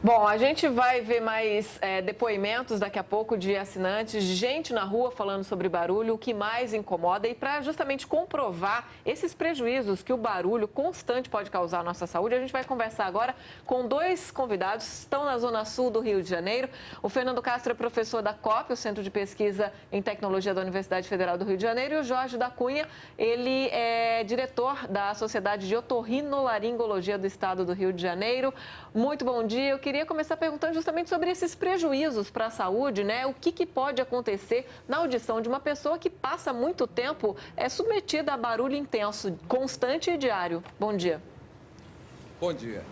Bom, a gente vai ver mais depoimentos daqui a pouco de assinantes, de gente na rua falando sobre barulho, o que mais incomoda e para justamente comprovar esses prejuízos que o barulho constante pode causar à nossa saúde, a gente vai conversar agora com dois convidados que estão na Zona Sul do Rio de Janeiro. O Fernando Castro é professor da COP, o Centro de Pesquisa em Tecnologia da Universidade Federal do Rio de Janeiro, e o Jorge da Cunha, ele é diretor da Sociedade de Otorrinolaringologia do Estado do Rio de Janeiro. Muito bom dia, eu queria começar perguntando justamente sobre esses prejuízos para a saúde, né? O que pode acontecer na audição de uma pessoa que passa muito tempo submetida a barulho intenso, constante e diário. Bom dia. Bom dia.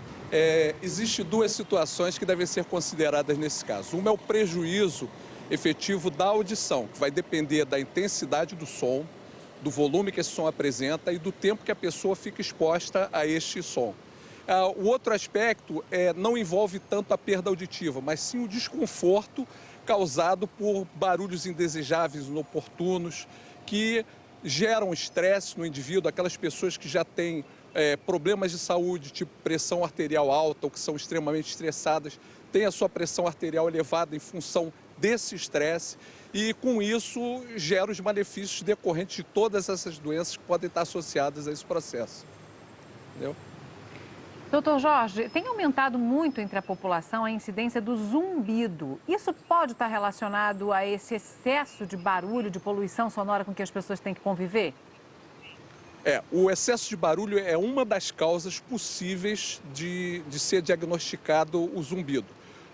Existem duas situações que devem ser consideradas nesse caso. Uma é o prejuízo efetivo da audição, que vai depender da intensidade do som, do volume que esse som apresenta e do tempo que a pessoa fica exposta a este som. O outro aspecto não envolve tanto a perda auditiva, mas sim o desconforto causado por barulhos indesejáveis, inoportunos, que geram estresse no indivíduo, aquelas pessoas que já têm problemas de saúde, tipo pressão arterial alta ou que são extremamente estressadas, têm a sua pressão arterial elevada em função desse estresse e, com isso, gera os malefícios decorrentes de todas essas doenças que podem estar associadas a esse processo. Entendeu? Doutor Jorge, tem aumentado muito entre a população a incidência do zumbido. Isso pode estar relacionado a esse excesso de barulho, de poluição sonora com que as pessoas têm que conviver? O excesso de barulho é uma das causas possíveis de ser diagnosticado o zumbido.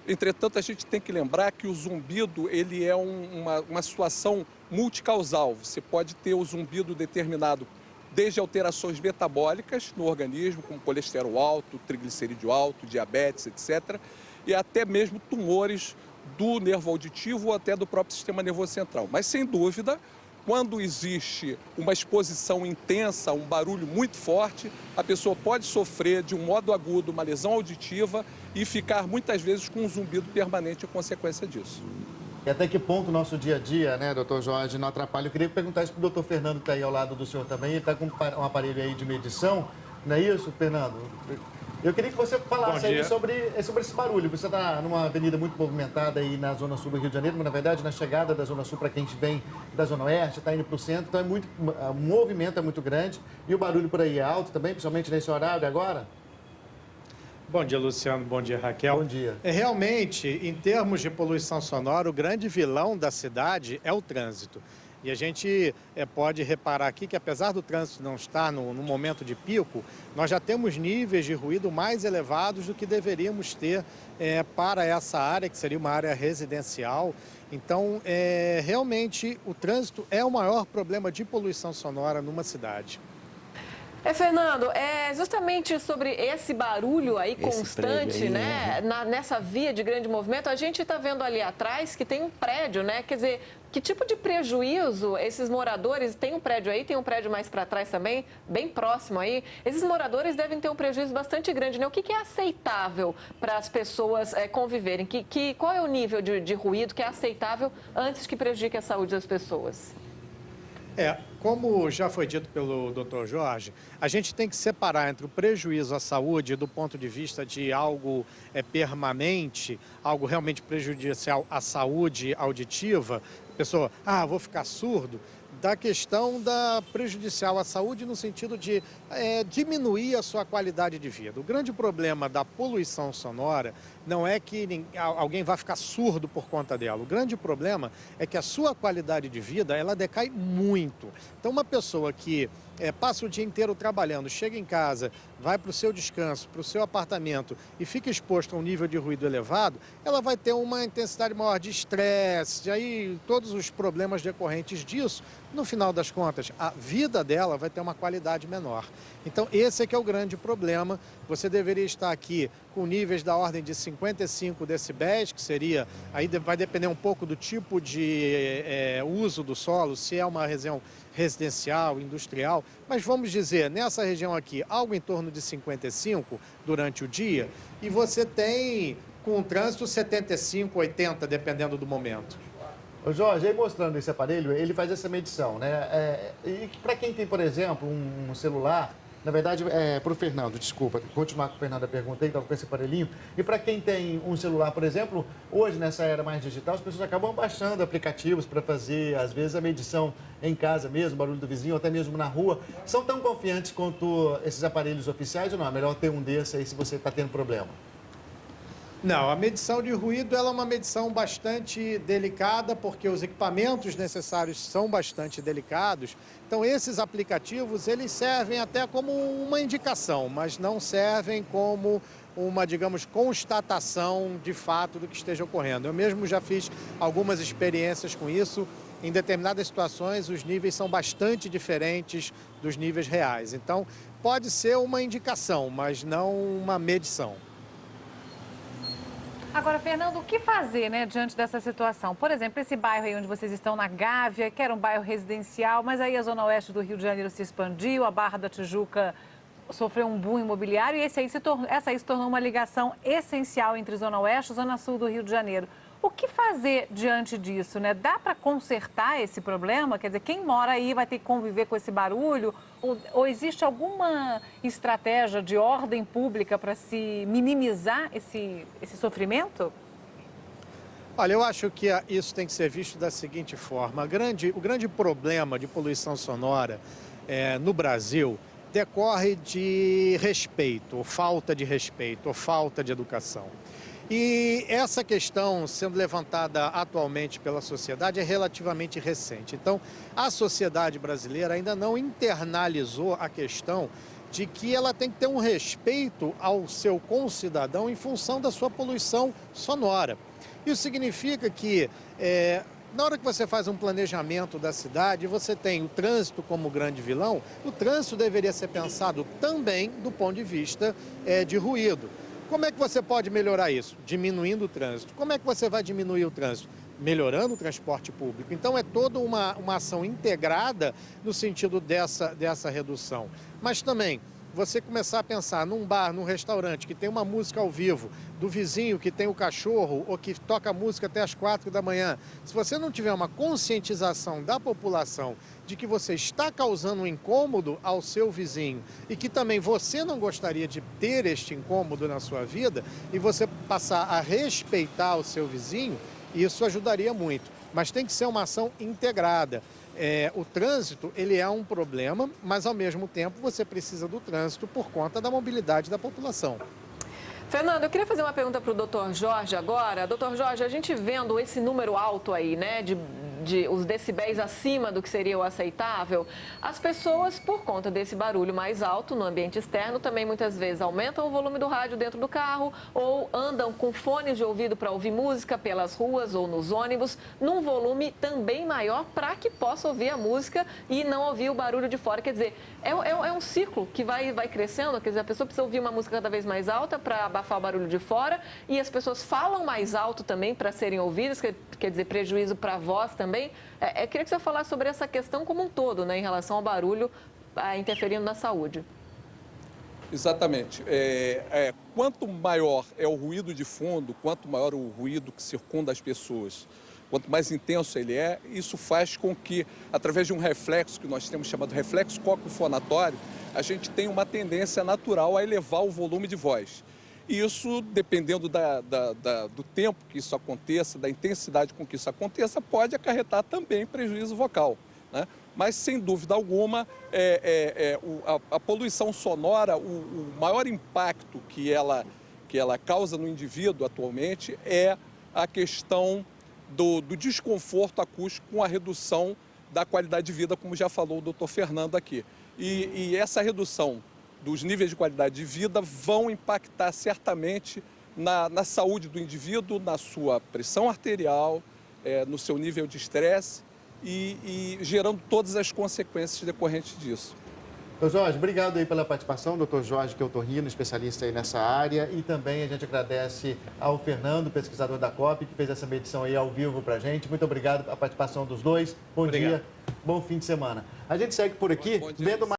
Entretanto, a gente tem que lembrar que o zumbido ele é uma situação multicausal. Você pode ter o zumbido determinado desde alterações metabólicas no organismo, como colesterol alto, triglicerídeo alto, diabetes, etc., e até mesmo tumores do nervo auditivo ou até do próprio sistema nervoso central. Mas, sem dúvida, quando existe uma exposição intensa, um barulho muito forte, a pessoa pode sofrer de um modo agudo uma lesão auditiva e ficar muitas vezes com um zumbido permanente em consequência disso. E até que ponto o nosso dia a dia, né, doutor Jorge, não atrapalha? Eu queria perguntar isso para o doutor Fernando, que está aí ao lado do senhor também. Ele está com um aparelho aí de medição, não é isso, Fernando? Eu queria que você falasse aí sobre esse barulho. Você está numa avenida muito movimentada aí na Zona Sul do Rio de Janeiro, mas na verdade na chegada da Zona Sul para quem vem da Zona Oeste, está indo para o centro, então o movimento é muito grande e o barulho por aí é alto também, principalmente nesse horário agora? Bom dia, Luciano. Bom dia, Raquel. Bom dia. Realmente, em termos de poluição sonora, o grande vilão da cidade é o trânsito. E a gente pode reparar aqui que, apesar do trânsito não estar no momento de pico, nós já temos níveis de ruído mais elevados do que deveríamos ter para essa área, que seria uma área residencial. Então, realmente, o trânsito é o maior problema de poluição sonora numa cidade. Fernando, justamente sobre esse barulho aí constante, aí, né? Nessa via de grande movimento, a gente está vendo ali atrás que tem um prédio, né? Quer dizer, que tipo de prejuízo esses moradores, tem um prédio aí, tem um prédio mais para trás também, bem próximo aí, esses moradores devem ter um prejuízo bastante grande, né? O que é aceitável para as pessoas conviverem? Qual é o nível de ruído que é aceitável antes que prejudique a saúde das pessoas? Como já foi dito pelo Dr. Jorge, a gente tem que separar entre o prejuízo à saúde do ponto de vista de algo permanente, algo realmente prejudicial à saúde auditiva, a pessoa, vou ficar surdo, da questão da prejudicial à saúde no sentido de diminuir a sua qualidade de vida. O grande problema da poluição sonora não é que alguém vai ficar surdo por conta dela. O grande problema é que a sua qualidade de vida, ela decai muito. Então, uma pessoa que passa o dia inteiro trabalhando, chega em casa, vai para o seu descanso, para o seu apartamento e fica exposto a um nível de ruído elevado, ela vai ter uma intensidade maior de estresse, e aí todos os problemas decorrentes disso, no final das contas, a vida dela vai ter uma qualidade menor. Então, esse é que é o grande problema. Você deveria estar aqui com níveis da ordem de 55 decibéis, que seria, aí vai depender um pouco do tipo de uso do solo, se é uma região residencial, industrial, mas vamos dizer, nessa região aqui, algo em torno de 55 durante o dia, e você tem, com o trânsito, 75, 80, dependendo do momento. Ô Jorge, aí mostrando esse aparelho, ele faz essa medição, né? E para quem tem, por exemplo, um celular Na verdade, para o Fernando, desculpa, continuar com o Fernando a pergunta aí, estava com esse aparelhinho. E para quem tem um celular, por exemplo, hoje nessa era mais digital, as pessoas acabam baixando aplicativos para fazer, às vezes, a medição em casa mesmo, barulho do vizinho, ou até mesmo na rua. São tão confiantes quanto esses aparelhos oficiais ou não? É melhor ter um desse aí se você está tendo problema? Não, a medição de ruído ela é uma medição bastante delicada, porque os equipamentos necessários são bastante delicados. Então, esses aplicativos, eles servem até como uma indicação, mas não servem como uma, digamos, constatação de fato do que esteja ocorrendo. Eu mesmo já fiz algumas experiências com isso. Em determinadas situações, os níveis são bastante diferentes dos níveis reais. Então, pode ser uma indicação, mas não uma medição. Agora, Fernando, o que fazer, né, diante dessa situação? Por exemplo, esse bairro aí onde vocês estão, na Gávea, que era um bairro residencial, mas aí a zona oeste do Rio de Janeiro se expandiu, a Barra da Tijuca sofreu um boom imobiliário e essa aí se tornou uma ligação essencial entre zona oeste e zona sul do Rio de Janeiro. O que fazer diante disso, né? Dá para consertar esse problema? Quer dizer, quem mora aí vai ter que conviver com esse barulho? Ou existe alguma estratégia de ordem pública para se minimizar esse sofrimento? Olha, eu acho que isso tem que ser visto da seguinte forma. O grande problema de poluição sonora no Brasil decorre de respeito, ou falta de respeito, ou falta de educação. E essa questão sendo levantada atualmente pela sociedade é relativamente recente. Então, a sociedade brasileira ainda não internalizou a questão de que ela tem que ter um respeito ao seu concidadão em função da sua poluição sonora. Isso significa que, na hora que você faz um planejamento da cidade, você tem o trânsito como grande vilão, o trânsito deveria ser pensado também do ponto de vista de ruído. Como é que você pode melhorar isso? Diminuindo o trânsito. Como é que você vai diminuir o trânsito? Melhorando o transporte público. Então, é toda uma ação integrada no sentido dessa redução. Mas também, você começar a pensar num bar, num restaurante que tem uma música ao vivo, do vizinho que tem o cachorro ou que toca música até as 4 da manhã. Se você não tiver uma conscientização da população de que você está causando um incômodo ao seu vizinho e que também você não gostaria de ter este incômodo na sua vida e você passar a respeitar o seu vizinho, isso ajudaria muito. Mas tem que ser uma ação integrada. O trânsito, ele é um problema, mas ao mesmo tempo você precisa do trânsito por conta da mobilidade da população. Fernando, eu queria fazer uma pergunta para o doutor Jorge agora. Doutor Jorge, a gente vendo esse número alto aí, né, de os decibéis acima do que seria o aceitável, as pessoas, por conta desse barulho mais alto no ambiente externo, também muitas vezes aumentam o volume do rádio dentro do carro ou andam com fones de ouvido para ouvir música pelas ruas ou nos ônibus, num volume também maior para que possa ouvir a música e não ouvir o barulho de fora. Quer dizer, é um ciclo que vai crescendo, quer dizer, a pessoa precisa ouvir uma música cada vez mais alta para abafar o barulho de fora e as pessoas falam mais alto também para serem ouvidas, quer dizer, prejuízo para a voz também. Eu queria que você falasse sobre essa questão como um todo, né, em relação ao barulho interferindo na saúde. Exatamente. Quanto maior é o ruído de fundo, quanto maior o ruído que circunda as pessoas, quanto mais intenso ele é, isso faz com que, através de um reflexo que nós temos chamado reflexo cócleo-fonatório, a gente tem uma tendência natural a elevar o volume de voz. E isso, dependendo do tempo que isso aconteça, da intensidade com que isso aconteça, pode acarretar também prejuízo vocal, né? Mas, sem dúvida alguma, a poluição sonora, o maior impacto que ela causa no indivíduo atualmente é a questão do desconforto acústico com a redução da qualidade de vida, como já falou o doutor Fernando aqui. E essa redução dos níveis de qualidade de vida vão impactar certamente na saúde do indivíduo, na sua pressão arterial, no seu nível de estresse e gerando todas as consequências decorrentes disso. Doutor Jorge, obrigado aí pela participação. Doutor Jorge, que é otorrino, especialista aí nessa área. E também a gente agradece ao Fernando, pesquisador da COP, que fez essa medição aí ao vivo pra gente. Muito obrigado pela participação dos dois. Bom dia, bom fim de semana. A gente segue por aqui vendo mais...